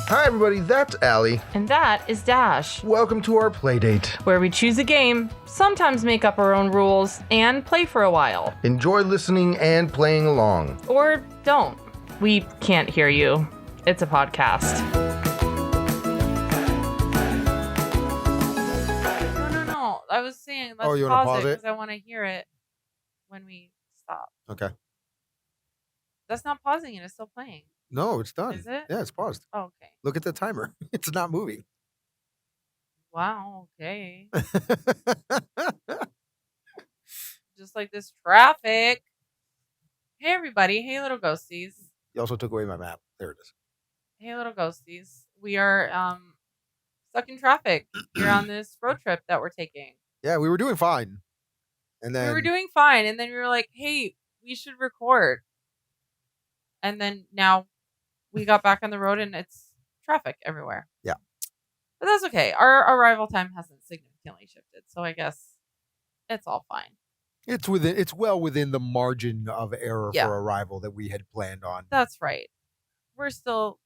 Hi everybody, that's Allie. And that is Dash, Welcome to our playdate. where we choose a game, sometimes make up our own rules, and play for a while. Enjoy listening and playing along. Or don't. We can't hear you. It's a podcast. No. I was saying, let's you wanna pause it? because I want to hear it when we stop. Okay. That's not pausing it. It's still playing. No, it's done. Is it? Yeah, it's paused. Oh, okay. Look at the timer. It's not moving. Wow. Okay. Just like this traffic. Hey, everybody. Hey, little ghosties. You also took away my map. There it is. Hey, little ghosties. We are stuck in traffic here on this road trip that we're taking. Yeah, we were doing fine. And then We were doing fine, and then we were like, hey, we should record. And then now we got back on the road, and it's traffic everywhere. Yeah. But that's okay. Our arrival time hasn't significantly shifted, so I guess it's all fine. it's well within the margin of error Yeah. for arrival that we had planned on. That's right. We're still...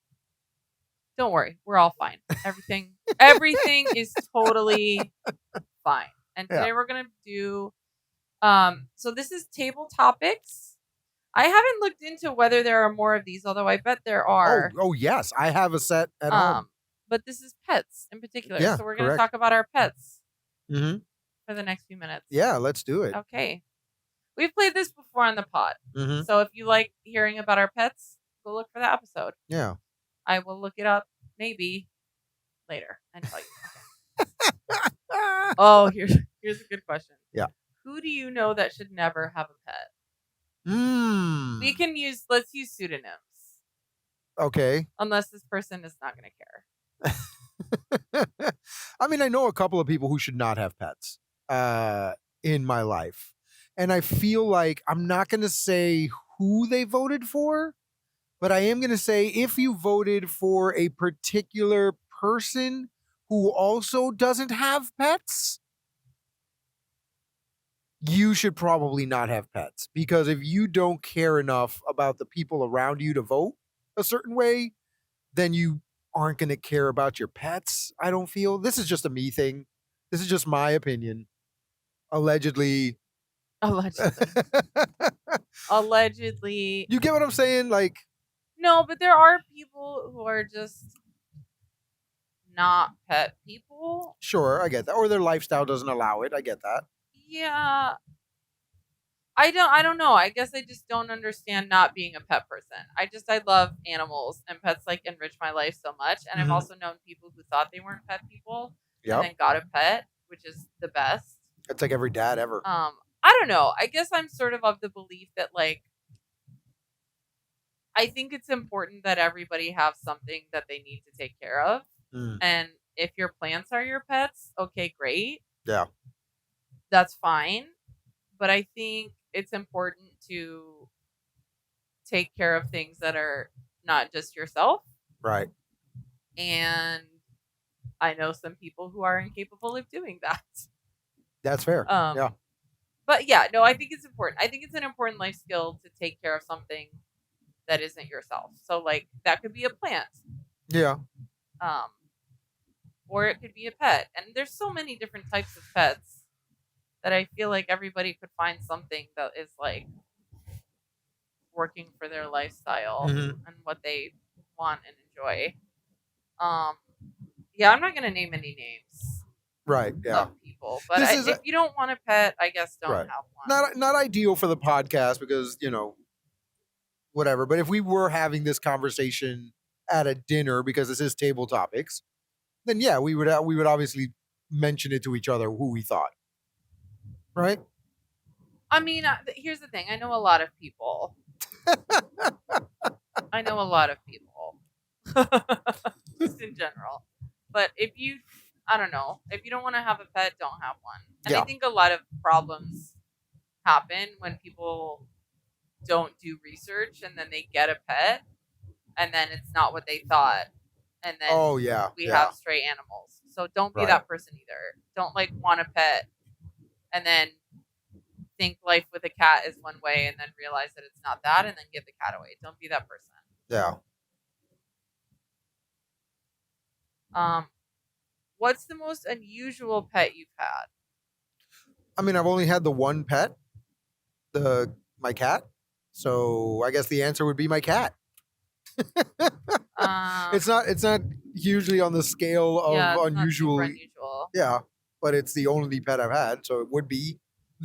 Don't worry. We're all fine. Everything is totally fine. And today we're going to do... So this is table topics. I haven't looked into whether there are more of these, although I bet there are. Oh yes, I have a set at home. But this is pets in particular. Yeah, So we're going to correct. talk about our pets Mm-hmm. for the next few minutes. Yeah, let's do it. Okay. We've played this before on the pod. Mm-hmm. So if you like hearing about our pets, go look for that episode. Yeah. I will look it up maybe later and tell you. Okay. Oh, here's a good question. Yeah. Who do you know that should never have a pet? Let's use pseudonyms. Okay. Unless this person is not going to care. I mean, I know a couple of people who should not have pets in my life. And I feel like I'm not going to say who they voted for, but I am going to say if you voted for a particular person who also doesn't have pets, you should probably not have pets. Because if you don't care enough about the people around you to vote a certain way, then you aren't going to care about your pets, I don't feel. This is just a me thing. This is just my opinion. Allegedly. Allegedly. You get what I'm saying? Like, no, but there are people who are just not pet people. Sure, I get that. Or their lifestyle doesn't allow it. I get that. Yeah. I don't know. I guess I just don't understand not being a pet person. I love animals, and pets like enrich my life so much. And I've also known people who thought they weren't pet people and then got a pet, which is the best. It's like every dad ever. I don't know. I guess I'm sort of the belief that, like, I think it's important that everybody have something that they need to take care of. And if your plants are your pets, okay, great. Yeah. That's fine. But I think it's important to take care of things that are not just yourself. Right. And I know some people who are incapable of doing that. That's fair. Yeah. But yeah, no, I think it's important. I think it's an important life skill to take care of something that isn't yourself. So, like, that could be a plant. Yeah. Or it could be a pet. And there's so many different types of pets that I feel like everybody could find something that is, like, working for their lifestyle and what they want and enjoy. Yeah, I'm not going to name any names. Right, yeah. Of people. But if you don't want a pet, I guess don't have one. Not ideal for the podcast because, whatever. But if we were having this conversation at a dinner, because this is table topics, then yeah, we would obviously mention it to each other who we thought. Right? I mean, here's the thing. I know a lot of people. Just in general. But if you don't want to have a pet, don't have one. And I think a lot of problems happen when people don't do research and then they get a pet and then it's not what they thought. And then we have stray animals. So don't be that person either. Don't, like, want a pet and then think life with a cat is one way and then realize that it's not that and then give the cat away. Don't be that person. Yeah. Um, what's the most unusual pet you've had? I mean, I've only had the one pet, my cat. So I guess the answer would be my cat. Um, It's not hugely on the scale yeah, of it's not super unusual. unusual. Yeah, but it's the only pet I've had, so it would be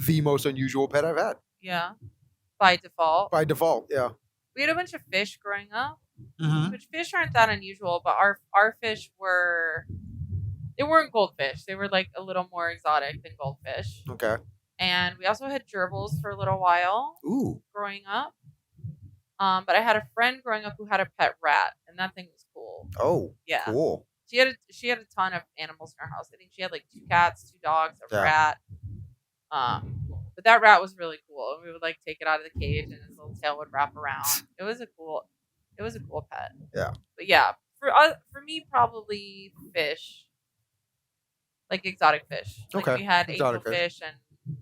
the most unusual pet I've had Yeah, by default. by default. Yeah. We had a bunch of fish growing up, Mm-hmm. which fish aren't that unusual, but our fish they weren't goldfish. They were like a little more exotic than goldfish. Okay. And we also had gerbils for a little while Ooh. growing up. But I had a friend growing up who had a pet rat, and that thing was cool. Oh. Yeah. Cool. She had a ton of animals in her house. I think she had like 2 cats, 2 dogs, a Yeah. rat. But that rat was really cool, and we would like take it out of the cage, and his little tail would wrap around. It was a cool pet. Yeah. But yeah, for me, probably fish, like exotic fish. Like Okay, we had exotic angelfish, and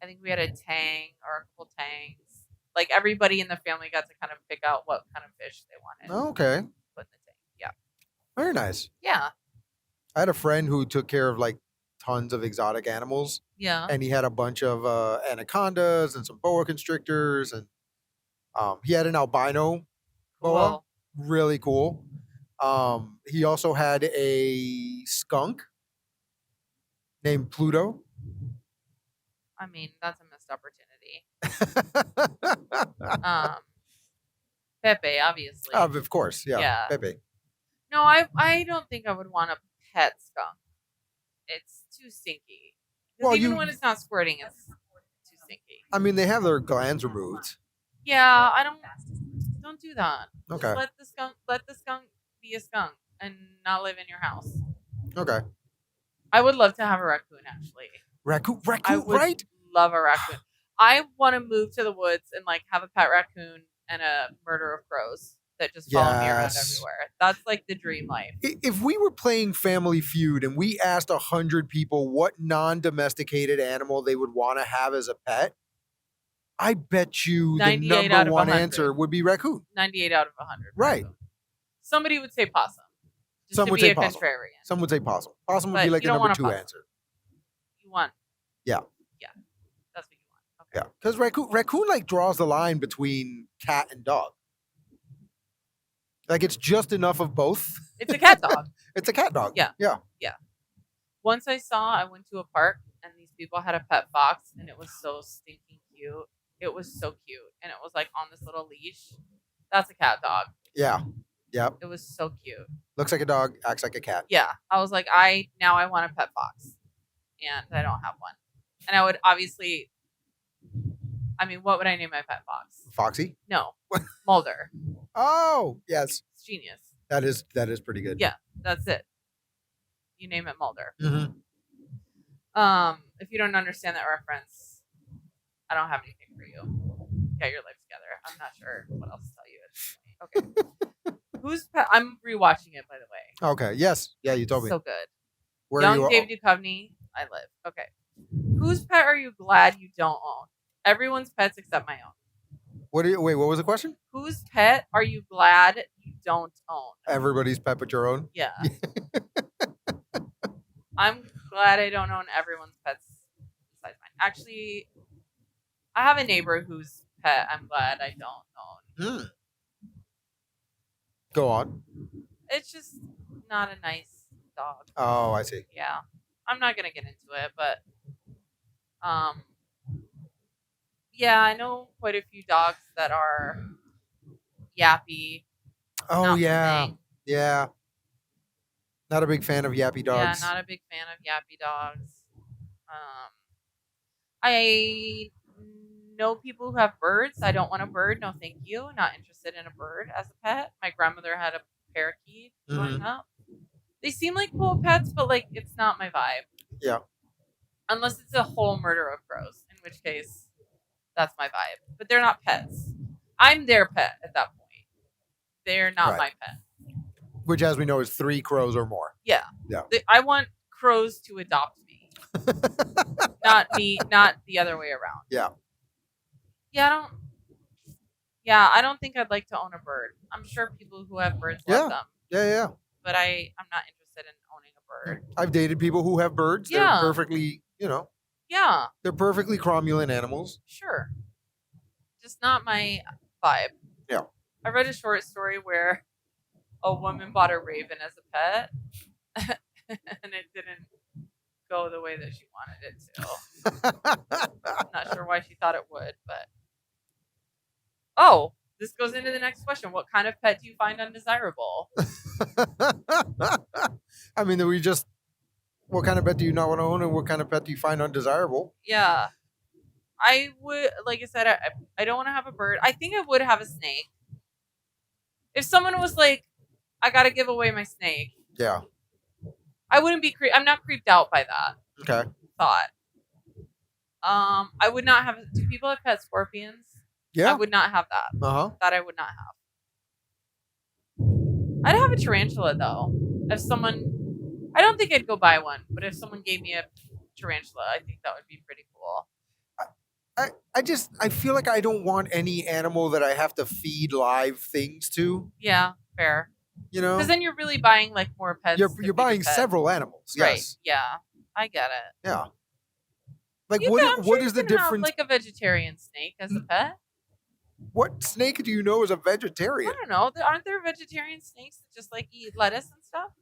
I think we had a tang or a couple tangs. Like everybody in the family got to kind of pick out what kind of fish they wanted. Oh, okay. Put in the tank. Yeah. Very nice. Yeah. I had a friend who took care of like tons of exotic animals, Yeah. and he had a bunch of anacondas and some boa constrictors, and he had an albino boa, Cool. really cool. He also had a skunk named Pluto. I mean, that's a missed opportunity. Pepe, obviously. Of course, yeah. Yeah. Pepe. No, I don't think I would want a pet skunk. It's too stinky. Because Well, even when it's not squirting, it's too stinky. I mean, they have their glands removed. Yeah, I don't do that. Okay. Just let the skunk be a skunk and not live in your house. Okay. I would love to have a raccoon actually. Raccoon, I would right? love a raccoon. I want to move to the woods and like have a pet raccoon and a murder of crows that just follow me around Yes. everywhere. That's like the dream life. If we were playing Family Feud and we asked 100 people what non-domesticated animal they would want to have as a pet, I bet you the 98 out number of one 100. answer would be raccoon. 98 out of 100. Right. raccoon. Somebody would say possum. Just Some to would be say a possum. contrarian. Some would say possum. Possum would But be like you the don't number want a 2 possum. answer. You want. Yeah. Yeah. That's what you want. Okay. Yeah. Because raccoon like draws the line between cat and dog. Like it's just enough of both. It's a cat dog. It's a cat dog. Yeah. Yeah. Once I went to a park and these people had a pet fox and it was so stinking cute. It was so cute. And it was like on this little leash. That's a cat dog. Yeah. Yep. It was so cute. Looks like a dog, acts like a cat. Yeah. I was like, I want a pet fox. And I don't have one. And I would obviously, I mean, what would I name my pet fox? Foxy? No. Mulder. Oh, yes. It's genius. That is pretty good. Yeah. That's it. You name it Mulder. Mm-hmm. If you don't understand that reference, I don't have anything for you. Get your life together. I'm not sure what else to tell you at this point. Okay. Who's pet? I'm rewatching it, by the way. Okay. Yes. Yeah, you told me. So good. Where Young are you? Dave Duchovny. I live. Okay. Whose pet are you glad you don't own? Everyone's pets except my own. Wait, what was the question? Whose pet are you glad you don't own? Everybody's pet but your own. Yeah. I'm glad I don't own everyone's pets besides mine. Actually, I have a neighbor whose pet I'm glad I don't own. Go on. It's just not a nice dog. Oh, I see. Yeah. I'm not gonna get into it, but yeah, I know quite a few dogs that are yappy. Oh not my yeah, thing. yeah. Not a big fan of yappy dogs. Yeah, not a big fan of yappy dogs. I know people who have birds. I don't want a bird. No, thank you. Not interested in a bird as a pet. My grandmother had a parakeet growing up. They seem like cool pets, but like it's not my vibe. Yeah. Unless it's a whole murder of crows, in which case that's my vibe. But they're not pets. I'm their pet at that point. They're not Right. my pet. Which, as we know, is 3 crows or more. Yeah. Yeah. I want crows to adopt me. Not the other way around. Yeah. Yeah, I don't think I'd like to own a bird. I'm sure people who have birds love them. Yeah. But I'm not interested interested in owning a bird. I've dated people who have birds. Yeah. They're perfectly, Yeah, they're perfectly cromulent animals. sure. Just not my vibe. Yeah. I read a short story where a woman bought a raven as a pet, and it didn't go the way that she wanted it to. I'm not sure why she thought it would, but this goes into the next question. What kind of pet do you find undesirable? I mean, what kind of pet do you not want to own, and what kind of pet do you find undesirable? Yeah. I would, like I said, I don't want to have a bird. I think I would have a snake. If someone was like, I got to give away my snake, Yeah. I wouldn't be I'm not creeped out by that Okay. thought. I would not have. Do people have pet scorpions? Yeah. I would not have that. That I would not have. I'd have a tarantula though. If someone, I don't think I'd go buy one, but if someone gave me a tarantula, I think that would be pretty cool. I feel like I don't want any animal that I have to feed live things to. Yeah, fair. Because then you're really buying like more pets. You're buying several animals. Right. Yes. Yeah. I get it. Yeah. Like I'm what sure is the you can have, difference? like a vegetarian snake as a pet. What snake do you know is a vegetarian? I don't know. Aren't there vegetarian snakes that just like eat lettuce and stuff?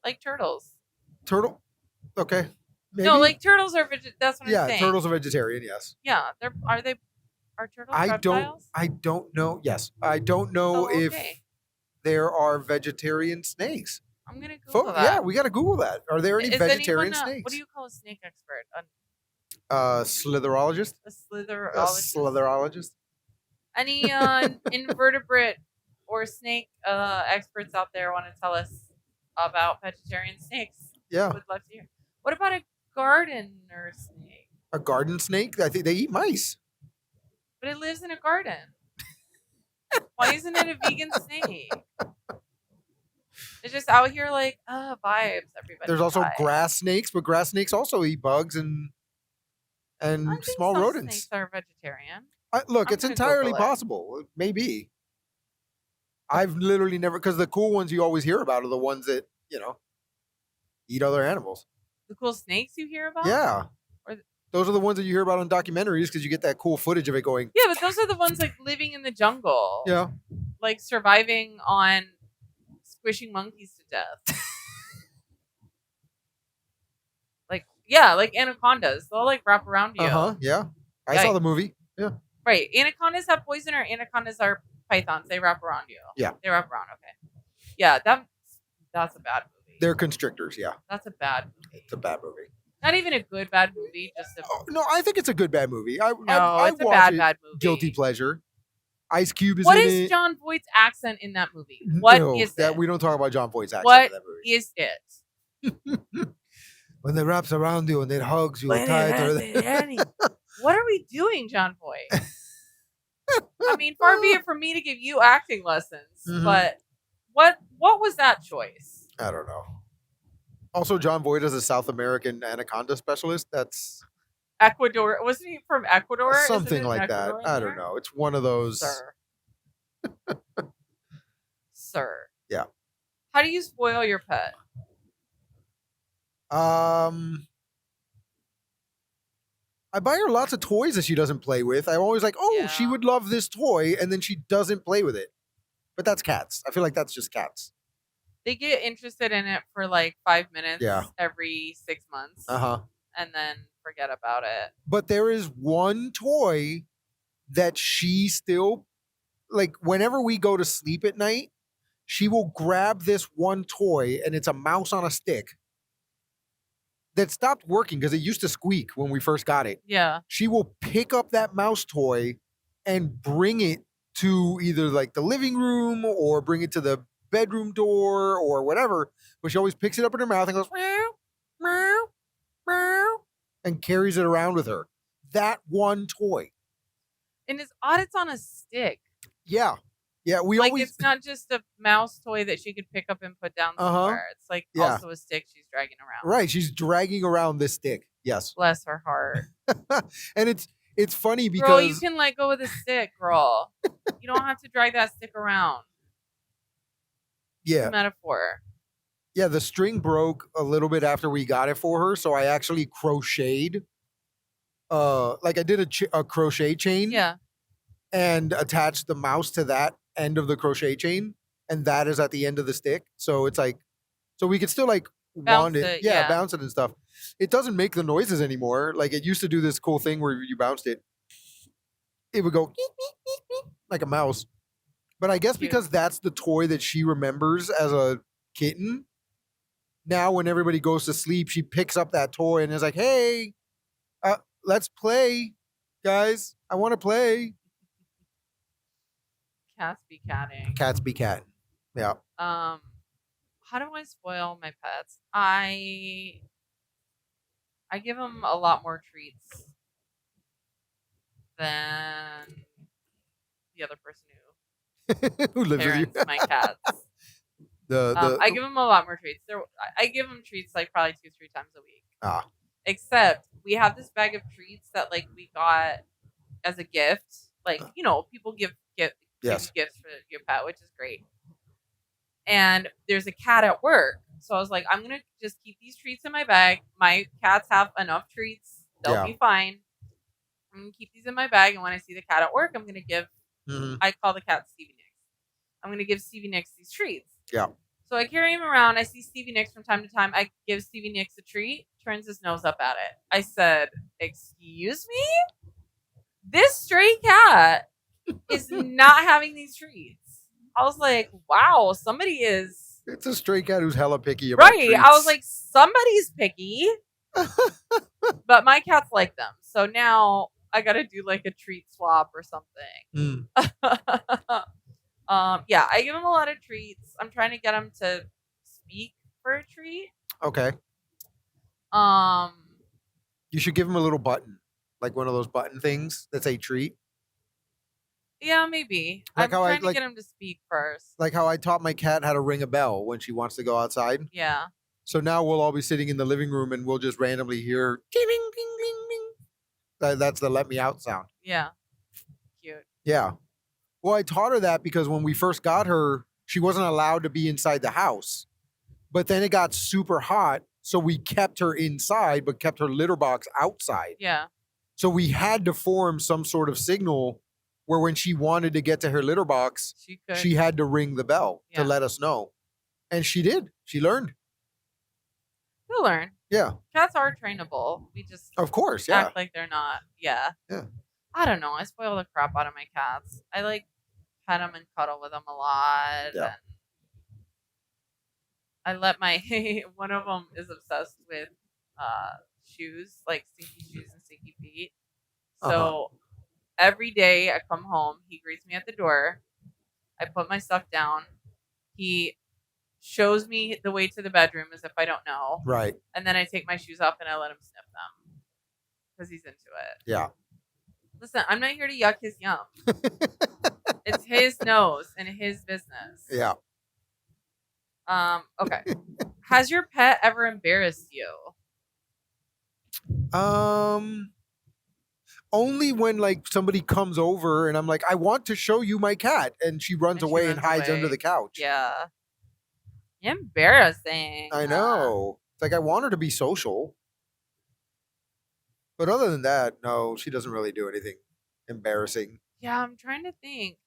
Like turtles. Turtle? Okay. Maybe? No, like turtles are that's what I'm saying. Yeah, turtles are vegetarian, yes. Yeah, are turtles reptiles? I don't know. Yes. I don't know if there are vegetarian snakes. I'm going to Google that. Yeah, we got to Google that. Are there any vegetarian snakes? What do you call a snake expert? Slitherologist? A slitherologist? A slitherologist? Any invertebrate or snake experts out there want to tell us about vegetarian snakes? Yeah. Would love to hear. What about a gardener snake? A garden snake? I think they eat mice. But it lives in a garden. Why isn't it a vegan snake? It's just out here like, vibes, everybody. There's also vibes. grass snakes, but grass snakes also eat bugs and small rodents. Snakes are vegetarian. Look, it's entirely possible. It may be. I've literally never, because the cool ones you always hear about are the ones that, eat other animals. The cool snakes you hear about? Yeah. Those are the ones that you hear about on documentaries because you get that cool footage of it going. Yeah, but those are the ones like living in the jungle. Yeah. Like surviving on squishing monkeys to death. like anacondas. They'll like wrap around you. Yeah. I saw the movie. Yeah. Right. Anacondas have poison, or anacondas are pythons. They wrap around you. Yeah. They wrap around. Okay. Yeah, that's a bad movie. They're constrictors. Yeah. That's a bad movie. It's a bad movie. Not even a good bad movie. Just a no. I think it's a good bad movie. It's a bad movie. Guilty pleasure. Ice Cube is What in is it. John Voight's accent in that movie? What is that? it? We don't talk about John Voight's accent What in that movie. is it? When it wraps around you and it hugs you tighter. What are we doing, John Voight? I mean, far be it from me to give you acting lessons, but what was that choice? I don't know. Also, John Voight is a South American anaconda specialist. That's Ecuador. Wasn't he from Ecuador? Something like that. I don't know. It's one of those. Sir. Yeah. How do you spoil your pet? I buy her lots of toys that she doesn't play with. I'm always like, she would love this toy, and then she doesn't play with it. But that's cats. I feel like that's just cats. They get interested in it for like 5 minutes every 6 months. And then forget about it. But there is one toy that she still, like, whenever we go to sleep at night, she will grab this one toy, and it's a mouse on a stick that stopped working because it used to squeak when we first got it. Yeah. She will pick up that mouse toy and bring it to either like the living room or bring it to the bedroom door or whatever. But she always picks it up in her mouth and goes, meow, meow, meow, and carries it around with her. That one toy. And it's odd it's on a stick. Yeah. Yeah, we like always... it's not just a mouse toy that she could pick up and put down somewhere. It's like also a stick she's dragging around. Right, she's dragging around this stick. Yes. Bless her heart. And it's funny because... Girl, you can let go with a stick, girl. You don't have to drag that stick around. Yeah. It's a metaphor. Yeah, the string broke a little bit after we got it for her, so I actually crocheted. Like I did a crochet chain Yeah. and attached the mouse to that end of the crochet chain, and that is at the end of the stick. So it's like, so we could still like wand Bounce it, it. yeah, Yeah. bounce it and stuff. It doesn't make the noises anymore. Like it used to do this cool thing where you bounced it, it would go like a mouse. But I guess Cute. because that's the toy that she remembers as a kitten, now when everybody goes to sleep, she picks up that toy and is like, "Hey, let's play, guys. I want to play." Cats be catting. Cats be catting. Yeah. How do I spoil my pets? I give them a lot more treats than the other person Who who lives with you? parents my cats. the I give them a lot more treats. I give them treats like probably 2-3 times a week. ah Except we have this bag of treats that like we got as a gift. Like people give Yes. you gifts for your pet, which is great. And there's a cat at work, so I was like, I'm gonna just keep these treats in my bag. My cats have enough treats; they'll Yeah. be fine. I'm gonna keep these in my bag, and when I see the cat at work, I'm gonna give. mhm. I call the cat Stevie Nicks. I'm gonna give Stevie Nicks these treats. Yeah. So I carry him around. I see Stevie Nicks from time to time. I give Stevie Nicks a treat. Turns his nose up at it. I said, "Excuse me? This stray cat is not having these treats." I was like, "Wow, somebody is It's a stray cat who's hella picky about right." I was treats. like, "Somebody's picky," but my cats like them. So now I got to do like a treat swap or something. Mm. Yeah, I give him a lot of treats. I'm trying to get him to speak for a treat. Okay. Um, You should give him a little button, like one of those button things that's a treat. yeah, maybe. Like I'm how I- trying to like- get him to speak first. Like how I taught my cat how to ring a bell when she wants to go outside. Yeah. So now we'll all be sitting in the living room and we'll just randomly hear ding ding ding ding ding. That's the let me out sound. Yeah. Cute. Yeah. Well, I taught her that because when we first got her, she wasn't allowed to be inside the house. But then it got super hot, so we kept her inside, but kept her litter box outside. Yeah. So we had to form some sort of signal where when she wanted to get to her litter box, She could. she had to ring the bell Yeah. to let us know. And she did. She learned. He'll learn. Yeah. Cats are trainable. We just Of course. Yeah. act like they're not. Yeah. Yeah. I don't know. I spoil the crap out of my cats. I like pet them and cuddle with them a lot. Yeah. And I let my one of them is obsessed with shoes, like stinky shoes and stinky feet. So Uh-huh. every day I come home, he greets me at the door. I put my stuff down. He shows me the way to the bedroom as if I don't know. Right. And then I take my shoes off and I let him sniff them because he's into it. Yeah. Listen, I'm not here to yuck his yum. It's his nose and his business. Yeah. Okay. Has your pet ever embarrassed you? Only when like somebody comes over and I'm like, I want to show you my cat, and she runs And she away and runs hides away. under the couch. Yeah. Embarrassing. I know. It's like I want her to be social. But other than that, no, she doesn't really do anything embarrassing. Yeah, I'm trying to think.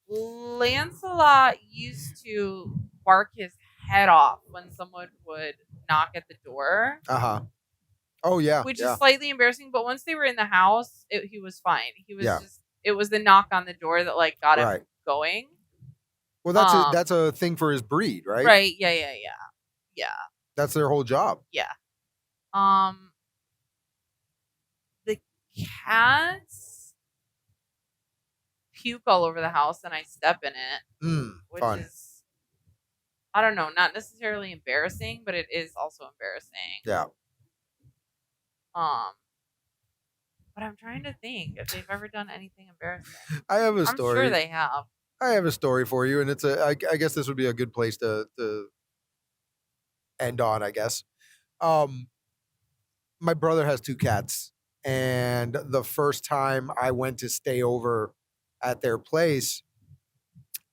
Lancelot used to bark his head off when someone would knock at the door, Uh-huh. Oh yeah. which yeah. is slightly embarrassing. But once they were in the house, he was fine. He was Yeah. just, it was the knock on the door that like got Right. him going. Well, Um, that's a thing for his breed, right? Right. Yeah. That's their whole job. The cats puke all over the house and I step in it, which Fun. is, I don't know, not necessarily embarrassing, but it is also embarrassing. Yeah. But I'm trying to think if they've ever done anything embarrassing. I have a I'm story. sure they have. I have a story for you, and it's I guess this would be a good place to end on, I guess. My brother has 2 cats, and the first time I went to stay over at their place,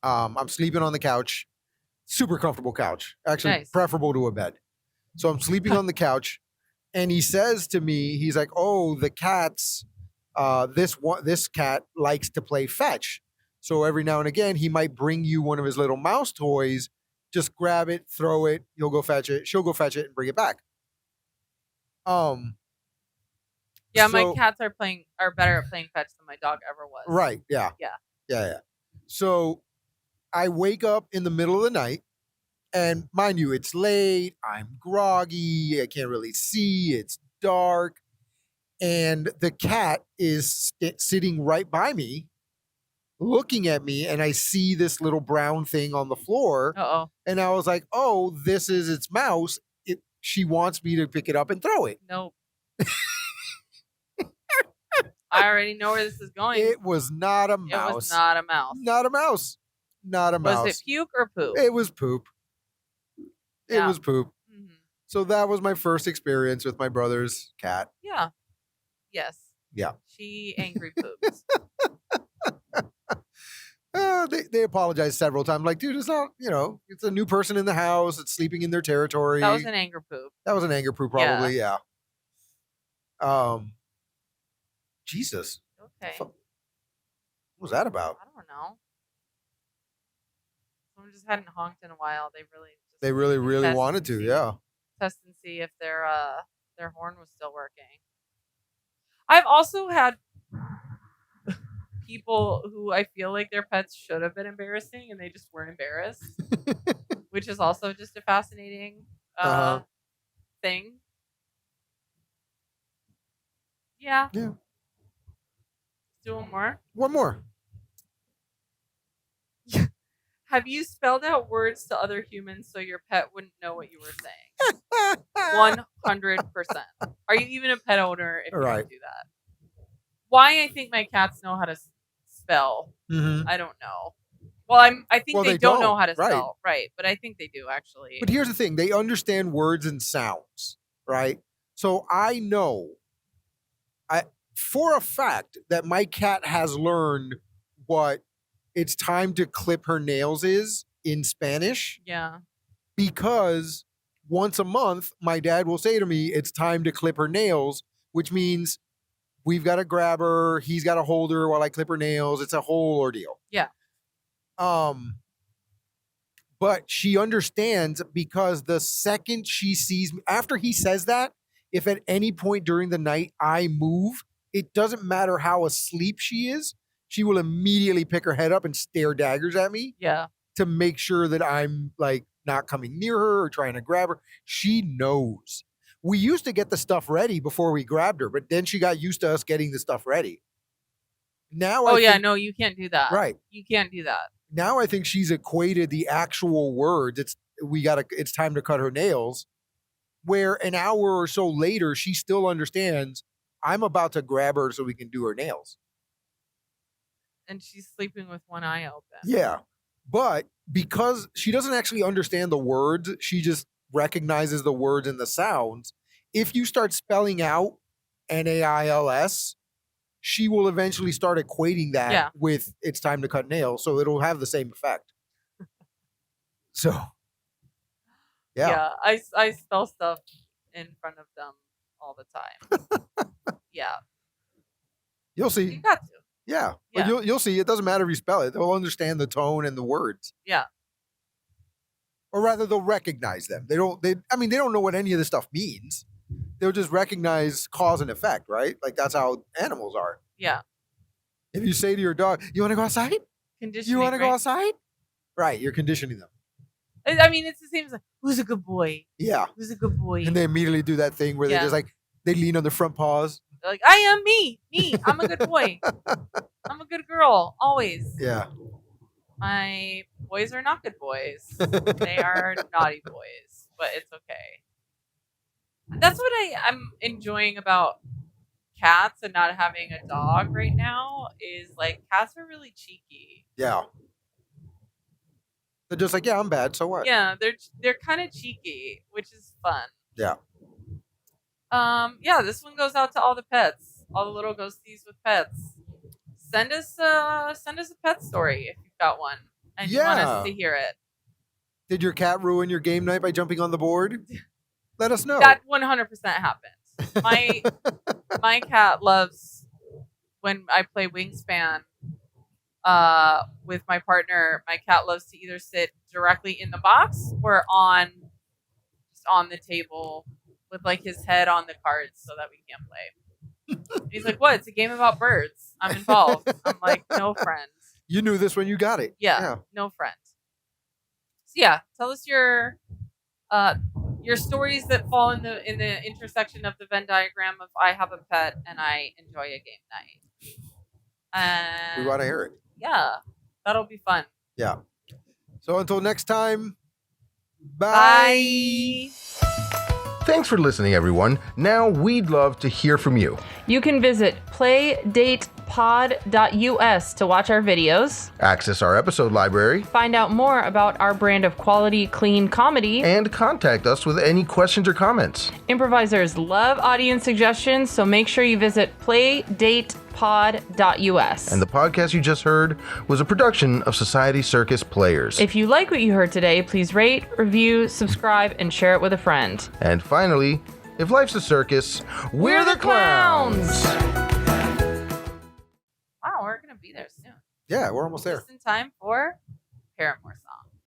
I'm sleeping on the couch, super comfortable couch. Actually, Nice. preferable to a bed. So I'm sleeping on the couch, and he says to me, he's like, "Oh, the cats. This cat likes to play fetch. So every now and again, he might bring you one of his little mouse toys. Just grab it, throw it. You'll go fetch it. She'll go fetch it and bring it back." Yeah, my so- cats are better at playing fetch than my dog ever was. Right. Yeah. Yeah. So I wake up in the middle of the night, and mind you, it's late. I'm groggy. I can't really see. It's dark. And the cat is sitting right by me, looking at me, and I see this little brown thing on the floor. Uh-oh. And I was like, "Oh, this is its mouse. She wants me to pick it up and throw it." Nope. I already know where this is going. It was not a mouse. It was not a mouse. Not a mouse. Not a mouse. Was it puke or poop? It was poop. It Yeah. was poop. Mhm. So that was my first experience with my brother's cat. Yeah. Yes. Yeah. She angry poops. They apologized several times. Like, dude, it's not, it's a new person in the house. It's sleeping in their territory. That was an anger poop. That was an anger poop, probably. Yeah. Jesus. Okay. What was that about? I don't know. Someone just hadn't honked in a while. They really test wanted and to. see- Yeah. Test and see if their horn was still working. I've also had people who I feel like their pets should have been embarrassing and they just weren't embarrassed, which is also just a fascinating thing. Yeah. Yeah. Do one more. One more. Have you spelled out words to other humans so your pet wouldn't know what you were saying? 100%. Are you even a pet owner if you Right. don't do that? Why I think my cats know how to spell, Mm-hmm. I don't know. Well, I think Well, they they don't know don't, how to right. spell, right? But I think they do actually. But here's the thing: they understand words and sounds, right? So I know, for a fact that my cat has learned what "it's time to clip her nails" is in Spanish, Yeah. because once a month my dad will say to me, "It's time to clip her nails," which means we've got to grab her, he's got to hold her while I clip her nails. It's a whole ordeal. Yeah. But she understands, because the second she sees me, after he says that, if at any point during the night I move, it doesn't matter how asleep she is, she will immediately pick her head up and stare daggers at me Yeah. to make sure that I'm like not coming near her or trying to grab her. She knows. We used to get the stuff ready before we grabbed her, but then she got used to us getting the stuff ready. Now, No, you can't do that. Right. You can't do that. Now I think she's equated the actual words. It's time to cut her nails. Where an hour or so later, she still understands I'm about to grab her so we can do her nails. And she's sleeping with one eye open. Yeah. But because she doesn't actually understand the words, she just recognizes the words and the sounds. If you start spelling out NAILS, she will eventually start equating that with "it's time to cut nails." So it'll have the same effect. So, yeah. I spell stuff in front of them all the time. Yeah. You'll You see. got to. Yeah. But Yeah. you'll see. It doesn't matter if you spell it. They'll understand the tone and the words. Yeah. Or rather, they'll recognize them. They don't know what any of this stuff means. They'll just recognize cause and effect, right? Like, that's how animals are. Yeah. If you say to your dog, "You want to go outside? Conditioning. You want to go right? outside?" Right, you're conditioning them. I mean, it's the same as like, who's a good boy? Yeah. Who's a good boy? And they immediately do that thing where they Yeah. just like, they lean on their front paws. They're like, I am me. I'm a good boy. I'm a good girl. Always. Yeah. My boys are not good boys. They are naughty boys, but it's okay. That's what I'm enjoying about cats and not having a dog right now is like cats are really cheeky. Yeah. They're just like, "Yeah, I'm bad. So what?" Yeah, they're kind of cheeky, which is fun. Yeah. Yeah, this one goes out to all the pets, all the little ghosties with pets. Send us a pet story if you've got one and you want us Yeah. to hear it. Did your cat ruin your game night by jumping on the board? Let us know. That 100% happens. My cat loves when I play Wingspan with my partner. My cat loves to either sit directly in the box or just on the table with like his head on the cards so that we can't play. And he's like, "What? It's a game about birds. I'm involved." I'm like, "No friends." You knew this when you got it. Yeah. No friends. So yeah, tell us your stories that fall in the intersection of the Venn diagram of I have a pet and I enjoy a game night. And We want to hear it. yeah, that'll be fun. Yeah. So until next time, bye. Bye. Thanks for listening, everyone. Now we'd love to hear from you. You can visit playdatepod.us to watch our videos, Access our episode library, find out more about our brand of quality, clean comedy. and contact us with any questions or comments. Improvisers love audience suggestions, so make sure you visit playdatepod.us. And the podcast you just heard was a production of Society Circus Players. If you like what you heard today, please rate, review, subscribe, and share it with a friend. And finally, if life's a circus, we're the clowns! Wow, we're going to be there soon. Yeah, we're almost there. Just in time for Paramore song.